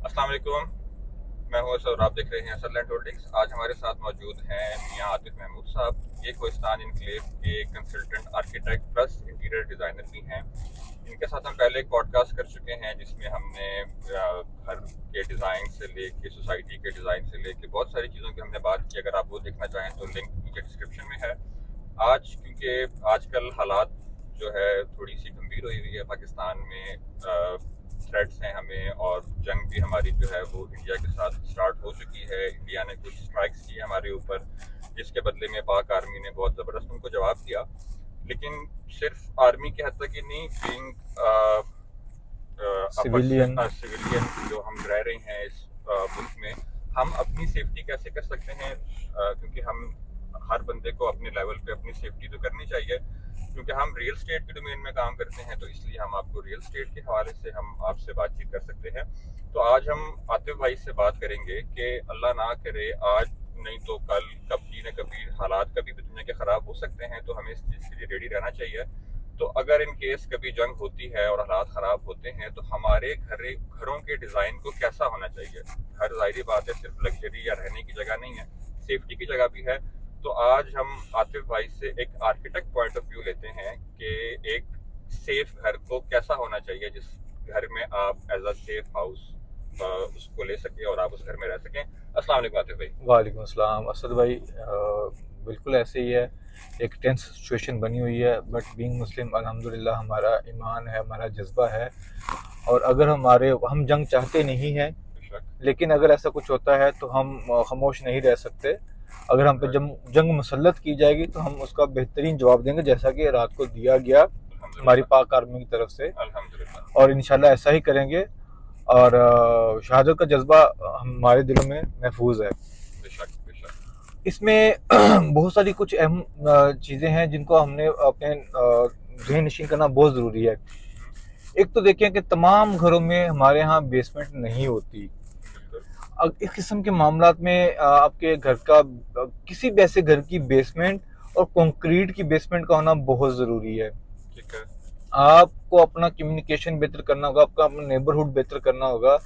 अस्सलाम वालेकुम। मैं हूं असद और आप देख रहे हैं असदलैंड होल्डिंग्स। आज हमारे साथ मौजूद हैं मियां आतिफ महमूद साहब। ये कोहिस्तान इनक्लेव के consultant architect plus interior designer भी हैं। इनके साथ हम पहले एक पॉडकास्ट कर चुके हैं जिसमें हमने घर के डिज़ाइन से लेके सोसाइटी के डिज़ाइन से लेके बहुत सारी चीज़ों की हमने बात की। अगर आप वो देखना चाहें तो लिंक नीचे डिस्क्रिप्शन में है। आज क्योंकि आजकल हालात जो है थोड़ी सी गंभीर हुई है पाकिस्तान में, थ्रेट्स हैं हमें, और जंग भी हमारी जो है वो इंडिया के साथ स्टार्ट हो चुकी है। इंडिया ने कुछ स्ट्राइक्स किए हमारे ऊपर, जिसके बदले में पाक आर्मी ने बहुत ज़बरदस्त उनको जवाब दिया। लेकिन सिर्फ आर्मी के हद तक ही नहीं, बीइंग सिविलियन। सिविलियन जो हम रह रहे हैं इस मुल्क में, हम अपनी सेफ्टी कैसे कर सकते हैं? क्योंकि हम हर बंदे को अपने लेवल पे अपनी सेफ्टी तो करनी चाहिए। क्योंकि हम रियल स्टेट के डोमेन में काम करते हैं तो इसलिए हम आपको रियल स्टेट के हवाले से हम आपसे बातचीत कर सकते हैं। तो आज हम आतिफ भाई से बात करेंगे कि अल्लाह ना करे आज नहीं तो कल, कभी न कभी हालात कभी भी दुनिया के ख़राब हो सकते हैं, तो हमें इस चीज़ के लिए रेडी रहना चाहिए। तो अगर इन केस कभी जंग होती है और हालात ख़राब होते हैं तो हमारे घरों के डिज़ाइन को कैसा होना चाहिए? घर ज़ाहिर बात है सिर्फ लग्जरी या रहने की जगह नहीं है, सेफ्टी की जगह भी है। तो आज हम आतिफ भाई से एक आर्किटेक्ट पॉइंट ऑफ व्यू लेते हैं कि एक सेफ घर को कैसा होना चाहिए, जिस घर में आप एज अ सेफ हाउस उसको ले सके और आप उस घर में रह सकें। अस्सलाम वालेकुम आतिफ भाई। वालेकुम अस्सलाम असद भाई। बिल्कुल ऐसे ही है। एक टेंस सिचुएशन बनी हुई है, बट बीइंग मुस्लिम अल्हम्दुलिल्लाह हमारा ईमान है, हमारा जज्बा है। और अगर हम जंग चाहते नहीं हैं, लेकिन अगर ऐसा कुछ होता है तो हम खामोश नहीं रह सकते। अगर हम पे जंग मुसल्लत की जाएगी तो हम उसका बेहतरीन जवाब देंगे, जैसा कि रात को दिया गया हमारी पाक आर्मी की तरफ से, अल्हम्दुलिल्लाह। और इंशाल्लाह ऐसा ही करेंगे। और शहादत का जज्बा हमारे दिलों में महफूज है। बेशक बेशक। इसमें बहुत सारी कुछ अहम चीज़ें हैं जिनको हमने अपने जहन नशीन करना बहुत ज़रूरी है। एक तो देखिए कि तमाम घरों में हमारे यहाँ बेसमेंट नहीं होती। इस किस्म के मामलात में आपके घर का किसी भी ऐसे घर की बेसमेंट और कंक्रीट की बेसमेंट का होना बहुत ज़रूरी है। ठीक है। आपको अपना कम्युनिकेशन बेहतर करना होगा, आपका अपना नेबरहुड बेहतर करना होगा।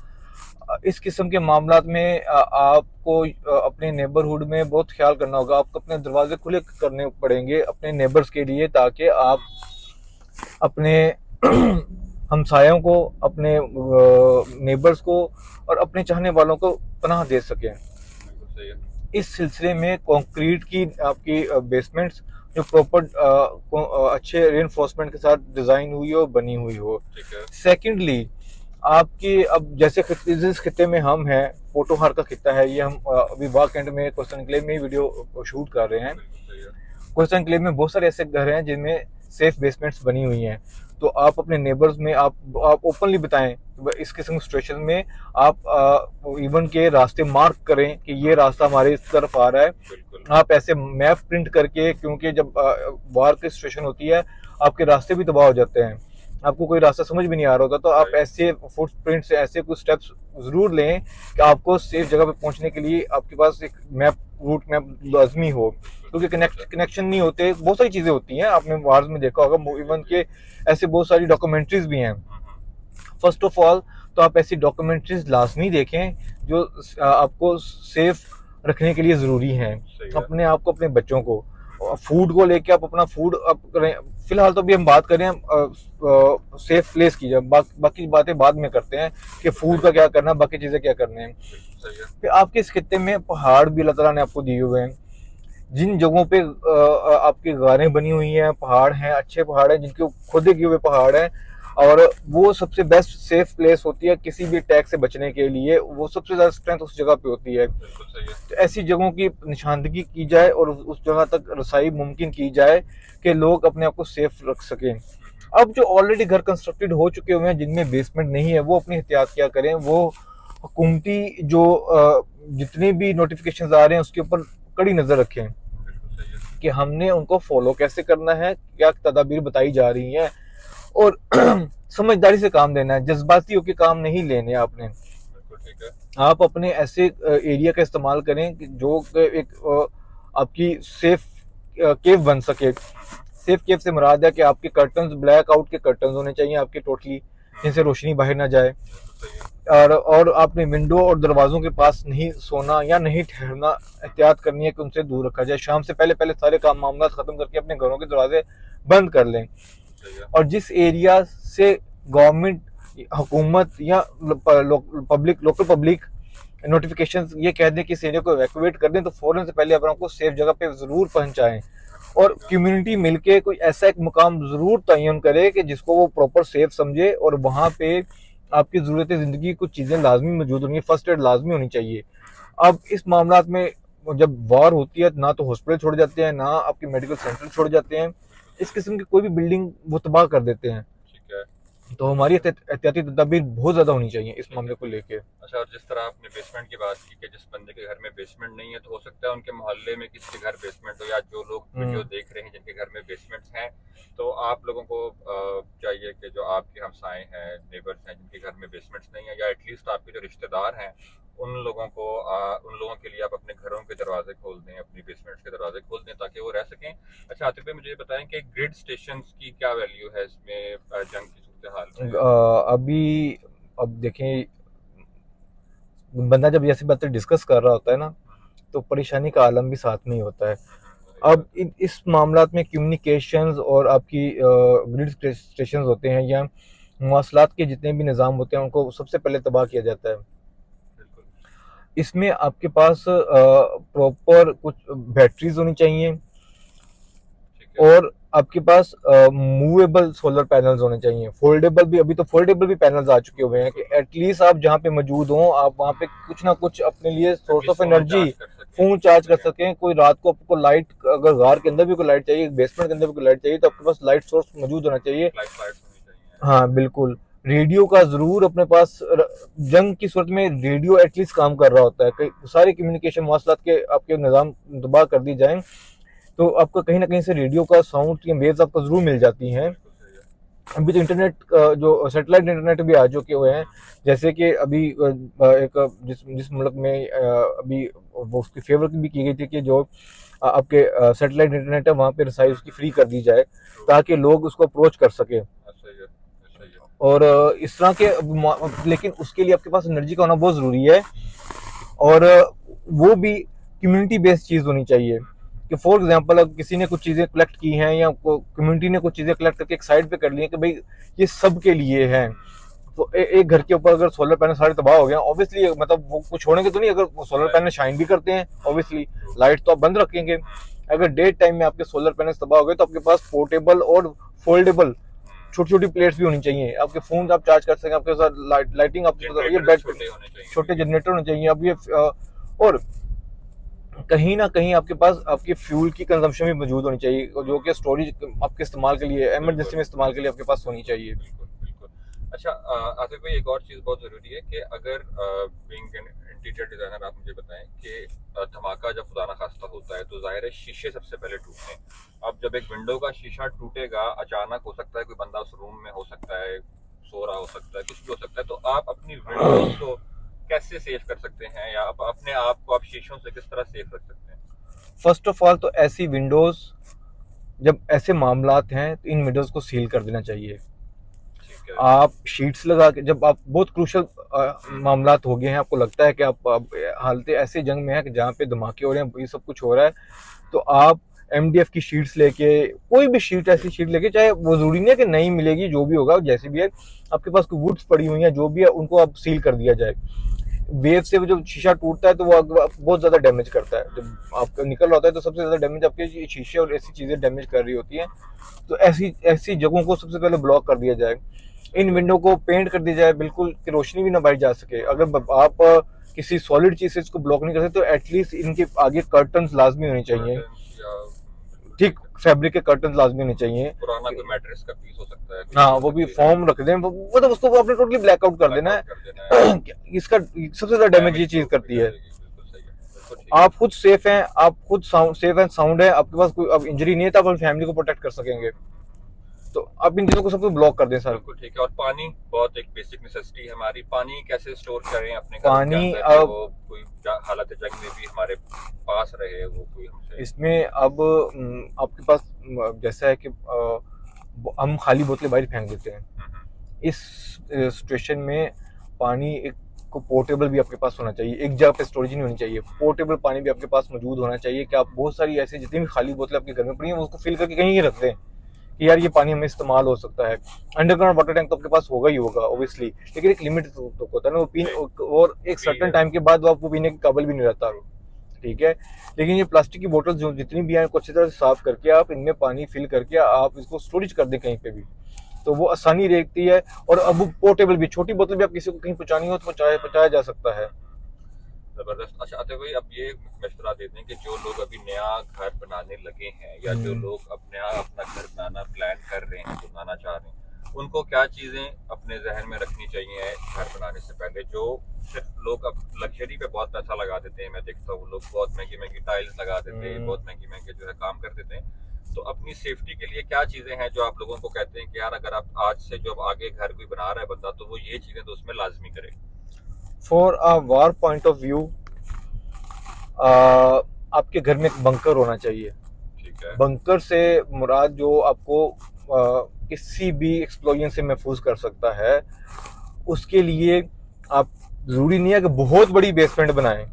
इस किस्म के मामलात में आपको अपने नेबरहुड में बहुत ख्याल करना होगा। आपको अपने दरवाजे खुले करने पड़ेंगे अपने नेबर्स के लिए, ताकि आप अपने हमसायों को, अपने नेबर्स को और अपने चाहने वालों को पनाह दे सकें। बिल्कुल सही है। इस सिलसिले में कंक्रीट की आपकी बेसमेंट्स जो प्रॉपर अच्छे रेनफोर्समेंट के साथ डिज़ाइन हुई हो, बनी हुई हो। ठीक है। सेकेंडली, आपकी अब जैसे जिस खित्ते में हम हैं, पोटोहार का खित्ता है ये, हम अभी वाक एंड में कोस्टल एनक्लेव में ही वीडियो शूट कर रहे हैं। बिल्कुल सही है। कोस्टल एनक्लेव में बहुत सारे ऐसे घर हैं जिनमें सेफ बेसमेंट्स बनी हुई हैं। तो आप अपने नेबर्स में आप ओपनली बताएं इस किस्म की सिचुएशन में। आप इवन के रास्ते मार्क करें कि ये रास्ता हमारे इस तरफ आ रहा है। बिल्कुल। आप ऐसे मैप प्रिंट करके, क्योंकि जब वार की सिचुएशन होती है आपके रास्ते भी तबाह हो जाते हैं, आपको कोई रास्ता समझ भी नहीं आ रहा होता, तो आप ऐसे फुटप्रिंट से ऐसे कुछ स्टेप्स जरूर लें कि आपको सेफ जगह पे पहुंचने के लिए आपके पास एक रूट मैप लाजमी हो। क्योंकि कनेक्शन नहीं होते, बहुत सारी चीज़ें होती हैं, आपने वार्स में देखा होगा, इवन के ऐसे बहुत सारी डॉक्यूमेंट्रीज भी हैं। फर्स्ट ऑफ ऑल तो आप ऐसी डॉक्यूमेंट्रीज लाजमी देखें जो आपको सेफ रखने के लिए ज़रूरी हैं। अपने आप को, अपने बच्चों को, फूड को लेके आप अपना फूड अप करें। फिलहाल तो अभी हम बात करें सेफ प्लेस की, जब बाकी बातें बाद में करते हैं कि फूड का क्या करना, बाकी चीज़ें क्या करने हैं। फिर आपके इस खित्ते में पहाड़ भी अल्लाह ताला ने आपको दिए हुए हैं। जिन जगहों पे आपकी गारें बनी हुई हैं, पहाड़ हैं, अच्छे पहाड़ हैं जिनके खुदे किए हुए पहाड़ हैं, और वो सबसे बेस्ट सेफ प्लेस होती है किसी भी अटैक से बचने के लिए। वो सबसे ज़्यादा स्ट्रेंथ उस जगह पे होती है। तो ऐसी जगहों की निशानदगी की जाए और उस जगह तक रसाई मुमकिन की जाए कि लोग अपने आप को सेफ रख सकें। अब जो ऑलरेडी घर कंस्ट्रक्टेड हो चुके हुए हैं जिनमें बेसमेंट नहीं है, वो अपनी एहतियात क्या करें। वो हुकूमती जो जितने भी नोटिफिकेशन आ रहे हैं उसके ऊपर कड़ी नज़र रखें कि हमने उनको फॉलो कैसे करना है, क्या तदाबीर बताई जा रही हैं, और समझदारी से काम लेना है। जज्बाती होकर काम नहीं लेने आपने। ठीक है। आप अपने ऐसे एरिया का इस्तेमाल करें कि जो एक आपकी सेफ केव बन सके। सेफ केव से मुराद है कि आपके कर्टन्स ब्लैक आउट के कर्टन्स होने चाहिए आपके टोटली। जिनसे रोशनी बाहर ना जाए। सही है। और आपने विंडो और दरवाजों के पास नहीं सोना या नहीं ठहरना, एहतियात करनी है कि उनसे दूर रखा जाए। शाम से पहले पहले सारे काम मामला खत्म करके अपने घरों के दरवाजे बंद कर लें। सही है। और जिस एरिया से गवर्नमेंट, हुकूमत या पब्लिक, लोकल पब्लिक नोटिफिकेशन ये कह दें कि इस एरिया को इवैक्यूएट कर दें, तो फौरन से पहले अपने को सेफ जगह पे जरूर पहुंचाएं। और कम्युनिटी मिलके कोई ऐसा एक मुकाम जरूर तयन करे कि जिसको वो प्रॉपर सेफ समझे, और वहां पे आपकी ज़रूरत ज़िंदगी कुछ चीज़ें लाजमी मौजूद होंगी, फर्स्ट एड लाजमी होनी चाहिए। अब इस मामला में जब वार होती है, ना तो हॉस्पिटल छोड़ जाते हैं, ना आपके मेडिकल सेंटर छोड़ जाते हैं, इस किस्म की कोई भी बिल्डिंग वो तबाह कर देते हैं। ठीक है। तो हमारी एहतियाती तदबीर बहुत ज़्यादा होनी चाहिए इस मामले को लेके। अच्छा, और जिस तरह आपने बेसमेंट की बात की कि जिस बंदे के घर में बेसमेंट नहीं है, तो हो सकता है उनके मोहल्ले में किसी के घर बेसमेंट हो, या जो लोग वीडियो देख रहे हैं जिनके घर में बेसमेंट्स हैं, तो आप लोगों को चाहिए कि जो आपके हमसाए हैं, नेबर्स हैं जिनके घर में बेसमेंट्स नहीं है, या एटलीस्ट आपके जो रिश्तेदार हैं, उन लोगों के लिए आप अपने घरों के दरवाजे खोल दें, अपनी बेसमेंट्स के दरवाजे खोल दें ताकि वो रह सकें। अच्छा आतिफ भाई, मुझे ये बताएं कि ग्रिड स्टेशंस की क्या वैल्यू है इसमें जंग की सूरत हाल में? अभी अब देखें, बंदा जब ऐसी बातें डिस्कस कर रहा होता है ना, तो परेशानी का आलम भी साथ में ही होता है। अब इस मामला में कम्युनिकेशंस और आपकी ग्रिड स्टेशंस होते हैं या मवासलात के जितने भी निज़ाम होते हैं, उनको सबसे पहले तबाह किया जाता है। इसमें आपके पास प्रॉपर कुछ बैटरीज होनी चाहिए, और आपके पास मूवेबल सोलर पैनल्स होने चाहिए। फोल्डेबल भी, अभी तो फोल्डेबल भी पैनल्स आ चुके हुए हैं कि एटलीस्ट आप जहाँ पे मौजूद हों, आप वहाँ पे कुछ ना कुछ अपने लिए source of energy, phone charge कर सकें। कोई रात को आपको लाइट, अगर घर के अंदर भी कोई लाइट चाहिए, बेसमेंट के अंदर भी कोई लाइट चाहिए, तो आपके पास लाइट सोर्स मौजूद होना चाहिए। हाँ बिल्कुल। रेडियो का जरूर अपने पास, जंग की सूरत में रेडियो एटलीस्ट काम कर रहा होता है। कई सारे कम्युनिकेशन मवासलात के आपके निज़ाम तबाह कर दी जाएं, तो आपको कहीं ना कहीं से रेडियो का साउंड या वेव्स आपको जरूर मिल जाती हैं। अभी तो इंटरनेट, जो सैटेलाइट इंटरनेट भी आ चुके हुए हैं, जैसे कि अभी एक जिस मुल्क में अभी वो उसकी फेवर भी की गई थी कि जो आपके सैटेलाइट इंटरनेट है वहाँ पे रसाई उसकी फ्री कर दी जाए, ताकि लोग उसको अप्रोच कर सके। और इस तरह के, लेकिन उसके लिए आपके पास एनर्जी का होना बहुत ज़रूरी है, और वो भी कम्युनिटी बेस्ड चीज़ होनी चाहिए। कि फॉर एग्जांपल अगर किसी ने कुछ चीज़ें कलेक्ट की हैं, या कम्युनिटी ने कुछ चीज़ें कलेक्ट करके एक साइड पे कर ली हैं कि भाई ये सब के लिए है, तो एक घर के ऊपर अगर सोलर पैनल सारे तबाह हो गए, ऑब्वियसली मतलब वो कुछ छोड़ेंगे तो नहीं, अगर वो सोलर पैनल शाइन भी करते हैं ऑब्वियसली, लाइट तो आप बंद रखेंगे। अगर डे टाइम में आपके सोलर पैनल तबाह हो गए, तो आपके पास पोर्टेबल और फोल्डेबल छोटी छोटी प्लेट्स भी होनी चाहिए, आपके फोन आप चार्ज कर सकें, आपके साथ लाइटिंग, आपके ये बेड छोटे जनरेटर होने चाहिए। अब ये और कहीं ना कहीं आपके पास आपकी फ्यूल की कंजम्पशन भी मौजूद होनी चाहिए, जो कि स्टोरेज आपके इस्तेमाल के लिए, इमरजेंसी में इस्तेमाल के लिए आपके पास होनी चाहिए। अच्छा आतिफ भाई, एक और चीज़ बहुत ज़रूरी है कि अगर बीइंग एन इंटीरियर डिज़ाइनर आप मुझे बताएं कि धमाका जब खुदा ना खास्ता होता है, तो जाहिर है शीशे सबसे पहले टूटते हैं। अब जब एक विंडो का शीशा टूटेगा अचानक, हो सकता है कोई बंदा उस रूम में हो सकता है, सो रहा हो सकता है, कुछ भी हो सकता है, तो आप अपनी विंडोज को कैसे सेव कर सकते हैं, या अपने आप को आप शीशों से किस तरह सेव रख सकते हैं? फर्स्ट ऑफ ऑल तो ऐसी विंडोज, जब ऐसे मामलात हैं तो इन विंडोज को सील कर देना चाहिए। आप शीट्स लगा के, जब आप बहुत क्रूशल मामलात हो गए हैं, आपको लगता है कि आप हालत ऐसे जंग में है कि जहाँ पे धमाके हो रहे हैं, ये सब कुछ हो रहा है, तो आप MDF की शीट्स लेके, कोई भी शीट, ऐसी शीट लेके, चाहे वो जरूरी नहीं है कि नहीं मिलेगी, जो भी होगा जैसे भी है, आपके पास कोई वुड्स पड़ी हुई है जो भी है, उनको आप सील कर दिया जाए। वेव से जो शीशा टूटता है तो वो बहुत ज्यादा डैमेज करता है, जब आपका निकल रहा होता है तो सबसे ज्यादा डैमेज आपके शीशे और ऐसी चीजें डैमेज कर रही होती हैं। तो ऐसी जगहों को सबसे पहले ब्लॉक कर दिया जाए। इन विंडो को पेंट कर दी जाए बिल्कुल कि रोशनी भी ना बाहर जा सके। अगर आप किसी सॉलिड चीज से इसको ब्लॉक नहीं कर सकते, तो एटलीस्ट इनके आगे कर्टन्स लाजमी होने चाहिए, ठीक फैब्रिक के कर्टन्स लाजमी होने चाहिए। पुराना कोई मैट्रेस का पीस हो सकता है, हाँ वो भी फॉर्म रख दें, मतलब उसको आपने टोटली ब्लैकआउट कर देना है। इसका सबसे ज्यादा डैमेज ये चीज करती है। आप खुद सेफ हैं, आप खुद सेफ एंड साउंड है, आपके पास कोई अब इंजरी नहीं है, तो आप अपनी फैमिली को प्रोटेक्ट कर सकेंगे। तो आप इन चीजों को सब ब्लॉक कर दें सर। बिल्कुल ठीक है। और पानी बहुत एक बेसिक नेसेसिटी है हमारी, पानी कैसे स्टोर करें अपने पानी, अब वो कोई हालत जंग में भी हमारे पास रहे, वो कोई हमसे। इसमें अब आपके पास जैसा है कि हम खाली बोतलें बाहर फेंक देते हैं, इस सिचुएशन में पानी एक को पोर्टेबल भी आपके पास होना चाहिए, एक जगह पे स्टोरेज नहीं होनी चाहिए, पोर्टेबल पानी भी आपके पास मौजूद होना चाहिए कि आप बहुत सारी ऐसी जितनी भी खाली बोतलें आपके घर में पड़ी हैं उसको फिल करके कहीं ही रख दें कि यार ये पानी हमें इस्तेमाल हो सकता है। अंडरग्राउंड वाटर टैंक तो आपके पास होगा ही होगा ऑब्वियसली, लेकिन एक लिमिट तो होता है ना वो पीने, और एक सर्टेन टाइम के बाद वो आपको पीने के काबिल भी नहीं रहता, ठीक है। लेकिन ये प्लास्टिक की बोतल जो जितनी भी हैं को अच्छी तरह से साफ करके आप इनमें पानी फिल करके आप इसको स्टोरेज कर दें कहीं पे भी, तो वो आसानी रहती है। और अब वो पोर्टेबल भी, छोटी बोतल भी आप किसी को कहीं पहुंचानी हो तो पहुंचाया जा सकता है। जबरदस्त। अच्छा आते भाई, अब ये मशवरा देते हैं कि जो लोग अभी नया घर बनाने लगे हैं या जो लोग अब नया अपना घर बनाना प्लान कर रहे हैं, बनाना चाह रहे हैं, उनको क्या चीज़ें अपने जहन में रखनी चाहिए घर बनाने से पहले? जो सिर्फ लोग अब लग्जरी पे बहुत पैसा लगा देते हैं, मैं देखता हूँ लोग बहुत महंगी महंगी टाइल्स लगा देते हैं, बहुत महंगी महंगे जो है काम कर देते हैं, तो अपनी सेफ्टी के लिए क्या चीज़ें हैं जो आप लोगों को कहते हैं कि यार अगर आप आज से जो आगे घर कोई बना रहा है बंदा तो वो ये चीज़ें तो उसमें लाजमी करे? For a war point of view, आपके घर में एक बंकर होना चाहिए। ठीक है। बंकर से मुराद जो आपको किसी भी एक्सप्लोजन से महफूज कर सकता है, उसके लिए आप जरूरी नहीं है कि बहुत बड़ी बेसमेंट बनाएं।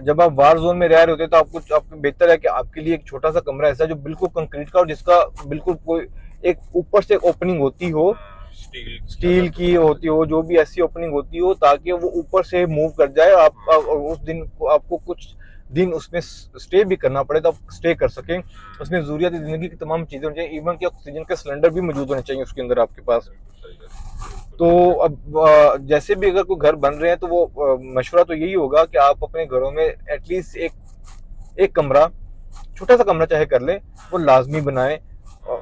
जब आप वार जोन में रह रहे होते हैं तो आपको बेहतर है कि आपके लिए एक छोटा सा कमरा ऐसा जो बिल्कुल कंक्रीट का और जिसका बिल्कुल कोई एक ऊपर से ओपनिंग होती हो, स्टील की होती हो, जो भी ऐसी ओपनिंग होती हो ताकि वो ऊपर से मूव कर जाए। आप उस दिन आपको कुछ दिन उसमें स्टे भी करना पड़े तो आप स्टे कर सकें। उसमें जरूरियात जिंदगी की तमाम चीजें होनी चाहिए, इवन कि ऑक्सीजन के सिलेंडर भी मौजूद होने चाहिए उसके अंदर आपके पास। तो अब जैसे भी अगर कोई घर बन रहे हैं तो वो मशवरा तो यही होगा कि आप अपने घरों में एटलीस्ट एक कमरा, छोटा सा कमरा चाहे कर लें, वो लाजमी बनाएं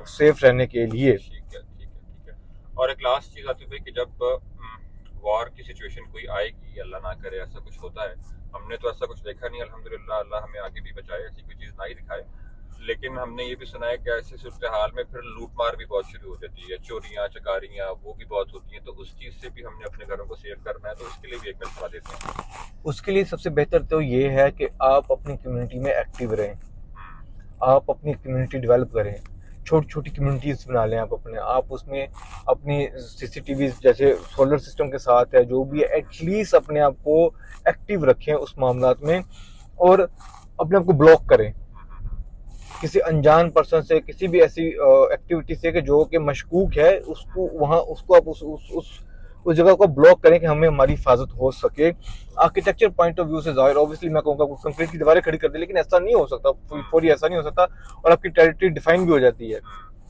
सेफ रहने के लिए। ठीक है, ठीक है, ठीक है। और एक लास्ट चीज आती है कि जब वॉर की सिचुएशन कोई आएगी, अल्लाह ना करे ऐसा कुछ होता है, हमने तो ऐसा कुछ देखा नहीं अल्हम्दुलिल्लाह, अल्लाह हमें आगे भी बचाए, ऐसी कोई चीज़ ना ही दिखाए, लेकिन हमने ये भी सुना है कि ऐसी सूरत हाल में फिर लूटमार भी बहुत शुरू हो जाती है, चोरियाँ चकारियाँ वो भी बहुत होती हैं, तो उस चीज़ से भी हमने अपने घरों को सेव करना है, तो उसके लिए भी एक मशवरा देते हैं। उसके लिए सबसे बेहतर तो ये है कि आप अपनी कम्युनिटी में एक्टिव रहें, आप अपनी कम्युनिटी डेवलप करें, छोटी छोटी कम्युनिटीज बना लें आप उसमें अपनी सीसीटीवी जैसे सोलर सिस्टम के साथ है जो भी है, एटलीस्ट अपने आप को एक्टिव रखें उस मामलात में, और अपने आप को ब्लॉक करें किसी अनजान पर्सन से, किसी भी ऐसी एक्टिविटी से कि जो कि मशकूक है, उसको आप उस जगह को ब्लॉक करें कि हमें हमारी हिफाजत हो सके। आर्किटेक्चर पॉइंट ऑफ व्यू से जाहिर ऑब्वियसली मैं कहूँगा कंक्रीट की दीवारें खड़ी कर दे, लेकिन ऐसा नहीं हो सकता, फौरी ऐसा नहीं हो सकता, और आपकी टेरिटरी डिफाइन भी हो जाती है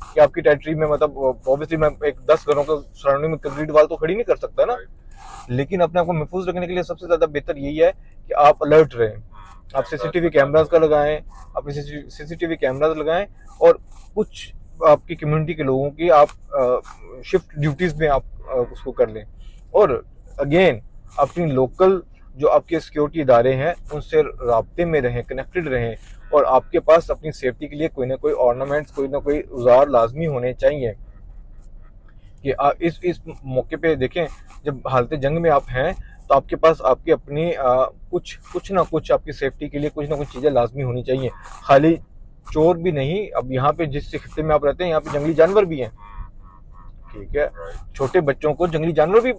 कि आपकी टेरिटरी में मतलब ऑब्वियसली मैं एक 10 घरों के सराउंडिंग में कंक्रीट वाल तो खड़ी नहीं कर सकता ना, लेकिन अपने आप को महफूज रखने के लिए सबसे ज्यादा बेहतर यही है कि आप अलर्ट रहें, आप सीसीटीवी कैमरास का लगाएं, अपने सीसीटीवी कैमरास लगाएं, और कुछ आपकी कम्युनिटी के लोगों की आप शिफ्ट ड्यूटीज में आप उसको कर लें, और अगेन अपनी लोकल जो आपके सिक्योरिटी इदारे हैं उनसे राब्ते में रहें, कनेक्टेड रहें, और आपके पास अपनी सेफ्टी के लिए कोई ना कोई ऑर्नामेंट्स, कोई ना कोई औजार लाजमी होने चाहिए कि इस मौके पे देखें जब हालत जंग में आप हैं तो आपके पास आपकी अपनी कुछ ना कुछ आपकी सेफ्टी के लिए कुछ ना कुछ चीज़ें लाजमी होनी चाहिए, खाली चोर भी नहीं। अब यहाँ पे जिस खित्ते में आप रहते हैं यहाँ पे जंगली जानवर भी हैं, ठीक है, छोटे बच्चों को जंगली जानवर भी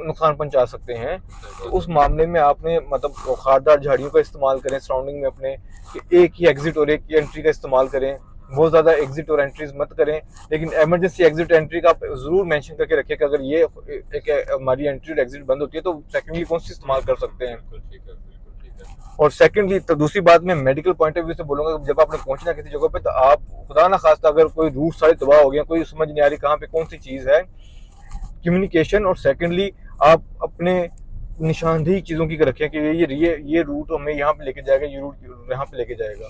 नुकसान पहुंचा सकते हैं, तो उस मामले में आपने मतलब खारदार झाड़ियों का इस्तेमाल करें सराउंडिंग में अपने, कि एक ही एग्जिट और एक ही एंट्री का इस्तेमाल करें, बहुत ज़्यादा एग्जिट और एंट्रीज मत करें, लेकिन एमरजेंसी एग्जिट एंट्री का आप जरूर मेंशन करके रखें कि अगर ये एक हमारी एंट्री और एग्जिट बंद होती है तो सेकेंडली कौन सी इस्तेमाल कर सकते हैं। और सेकेंडली तो दूसरी बात मैं मेडिकल पॉइंट ऑफ व्यू से बोलूँगा, जब आपने पहुंचना किसी जगह पे तो आप खुदा ना खास्ता अगर कोई रूट सारे तबाह हो गया, कोई समझ नहीं आ रही कहाँ पे कौन सी चीज़ है, कम्युनिकेशन, और सेकेंडली आप अपने निशानदेही चीज़ों की रखें कि ये रूट हमें यहाँ पे लेके जाएगा, ये रूट यहाँ पे लेके जाएगा।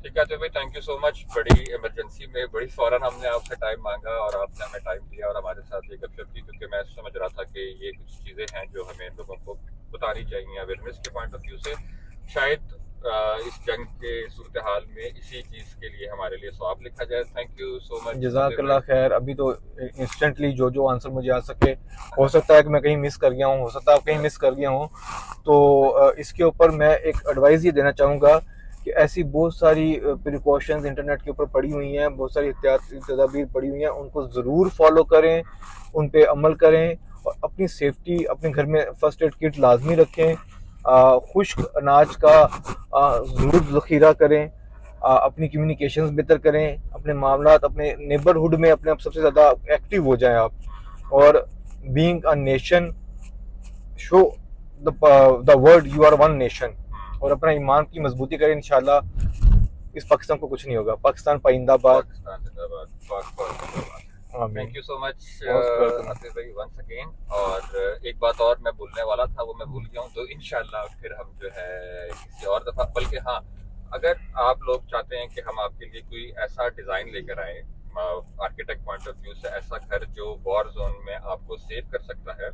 ठीक है तो भाई, थैंक यू सो मच। बड़ी इमरजेंसी में बड़ी फौरन हमने आपसे टाइम मांगा और आपने हमें टाइम दिया और हमारे साथ ये गपशप की, क्योंकि मैं समझ रहा था कि ये कुछ चीज़ें हैं जो हमें लोगों को बतानी चाहिए अवेयरनेस के पॉइंट ऑफ व्यू से। शायद इस जंग के सूरत हाल में इसी चीज़ के लिए हमारे लिए सवाब लिखा जाए। Thank you so much. जज़ाकल्लाह खैर। अभी तो इंस्टेंटली जो आंसर मुझे आ सके, हो सकता है कि मैं कहीं मिस कर गया हूँ, हो सकता है आप कहीं मिस कर गया हूँ, तो इसके ऊपर मैं एक एडवाइस ये देना चाहूँगा कि ऐसी बहुत सारी प्रिकॉशंस इंटरनेट के ऊपर पड़ी हुई हैं, बहुत सारी एहतियाती तदाबीर पड़ी हुई हैं, उनको ज़रूर फॉलो करें, उन पे अमल करें और अपनी सेफ्टी, अपने घर में फर्स्ट एड किट लाजमी रखें। खुश्क अनाज का ज़रूर ज़ख़ीरा करें। अपनी कम्युनिकेशंस बेहतर करें, अपने मामलात अपने नेबरहुड में अपने आप सबसे ज़्यादा एक्टिव हो जाएं आप। और being a nation show the world you are one nation, और अपना ईमान की मजबूती करें। इंशाल्लाह इस पाकिस्तान को कुछ नहीं होगा। पाकिस्तान पाइंदाबाद। पाकिस्तान जिंदाबाद, पाक जिंदाबाद। आमीन। Thank you so much Most welcome. Atif भाई वंस अगेन। और एक बात और मैं बोलने वाला था, वो मैं भूल गया हूँ, तो इंशाल्लाह फिर हम जो है किसी और दफ़ा, बल्कि हाँ, अगर आप लोग चाहते हैं कि हम आपके लिए कोई ऐसा डिज़ाइन लेकर आए आर्किटेक्ट पॉइंट ऑफ व्यू से, ऐसा घर जो वॉर जोन में आपको सेव कर सकता है,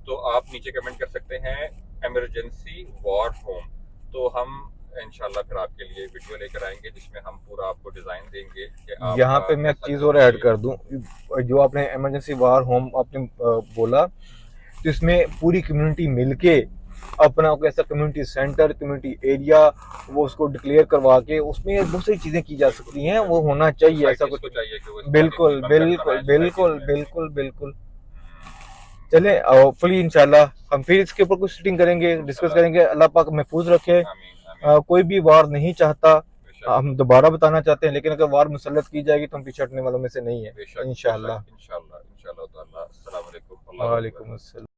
तो आप नीचे कमेंट कर सकते हैं इमरजेंसी वॉर होम। तो हम इंशाल्लाह फिर आपके लिए वीडियो लेकर आएंगे जिसमें हम पूरा आपको डिजाइन देंगे कि आप यहाँ पे मैं एक चीज़ और ऐड कर दूं, जो आपने इमरजेंसी वार होम आपने बोला, तो इसमें पूरी कम्युनिटी मिलके अपना कोई ऐसा कम्युनिटी सेंटर, कम्युनिटी एरिया वो उसको डिक्लेयर करवा के उसमें बहुत सारी चीज़ें की जा सकती हैं। वो होना चाहिए ऐसा कुछ। चाहिए कि वो बिल्कुल बिल्कुल बिल्कुल बिल्कुल बिल्कुल। चले होपफुली इंशाल्लाह हम फिर इसके ऊपर कुछ सिटिंग करेंगे, डिस्कस करेंगे। अल्लाह पाक महफूज रखे। कोई भी वार नहीं चाहता, हम दोबारा बताना चाहते हैं, लेकिन अगर वार मुसल्लत की जाएगी तो हम पीछे हटने वालों में से नहीं है। इंशाल्लाह। इंशाल्लाह। अस्सलाम वालेकुम। वालेकुम अस्सलाम।